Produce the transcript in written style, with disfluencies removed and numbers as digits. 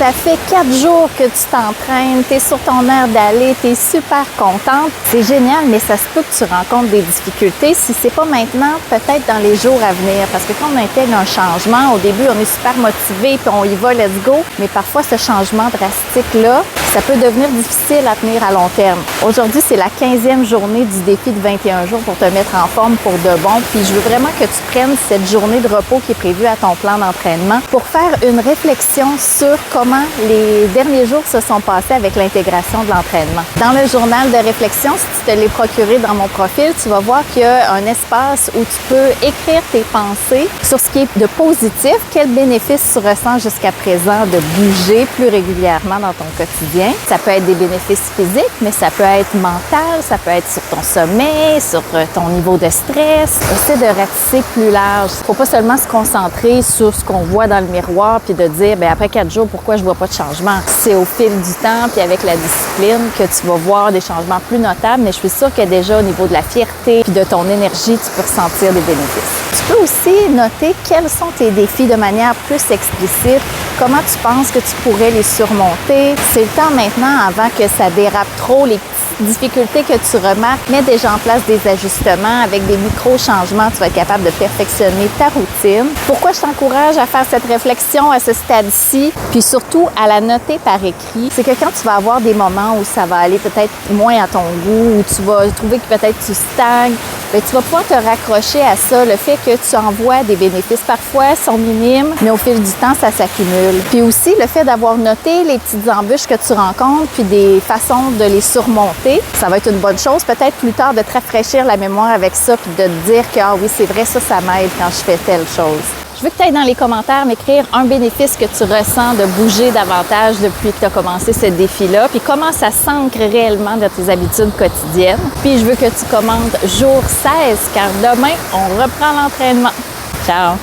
Ça fait 4 jours que tu t'entraînes, tu es sur ton air d'aller, tu es super contente. C'est génial, mais ça se peut que tu rencontres des difficultés. Si c'est pas maintenant, peut-être dans les jours à venir. Parce que quand on intègre un changement, au début, on est super motivé puis on y va, let's go. Mais parfois, ce changement drastique-là, ça peut devenir difficile à tenir à long terme. Aujourd'hui, c'est la 15e journée du défi de 21 jours pour te mettre en forme pour de bon. Puis je veux vraiment que tu prennes cette journée de repos qui est prévue à ton plan d'entraînement pour faire une réflexion sur comment les derniers jours se sont passés avec l'intégration de l'entraînement. Dans le journal de réflexion, si tu te l'es procuré dans mon profil, tu vas voir qu'il y a un espace où tu peux écrire tes pensées sur ce qui est de positif, quels bénéfices tu ressens jusqu'à présent de bouger plus régulièrement dans ton quotidien. Ça peut être des bénéfices physiques, mais ça peut être mental, ça peut être sur ton sommeil, sur ton niveau de stress. Essaie de ratisser plus large. Il ne faut pas seulement se concentrer sur ce qu'on voit dans le miroir puis de dire, bien, après 4 jours, pourquoi je vois pas de changement? C'est au fil du temps puis avec la discipline que tu vas voir des changements plus notables, mais je suis sûre que déjà au niveau de la fierté puis de ton énergie, tu peux ressentir des bénéfices. Tu peux aussi noter quels sont tes défis de manière plus explicite, comment tu penses que tu pourrais les surmonter. C'est le temps maintenant, avant que ça dérape trop, les difficultés que tu remarques, mets déjà en place des ajustements avec des micro-changements, tu vas être capable de perfectionner ta routine. Pourquoi je t'encourage à faire cette réflexion à ce stade-ci, puis surtout à la noter par écrit, c'est que quand tu vas avoir des moments où ça va aller peut-être moins à ton goût, où tu vas trouver que peut-être tu stagnes, bien, tu vas pouvoir te raccrocher à ça, le fait que tu en vois des bénéfices. Parfois, sont minimes, mais au fil du temps, ça s'accumule. Puis aussi, le fait d'avoir noté les petites embûches que tu rencontres, puis des façons de les surmonter, ça va être une bonne chose. Peut-être plus tard de te rafraîchir la mémoire avec ça, puis de te dire que, ah oui, c'est vrai, ça m'aide quand je fais telle chose. Je veux que tu ailles dans les commentaires m'écrire un bénéfice que tu ressens de bouger davantage depuis que tu as commencé ce défi-là, puis comment ça s'ancre réellement dans tes habitudes quotidiennes. Puis je veux que tu commentes jour 16, car demain, on reprend l'entraînement. Ciao!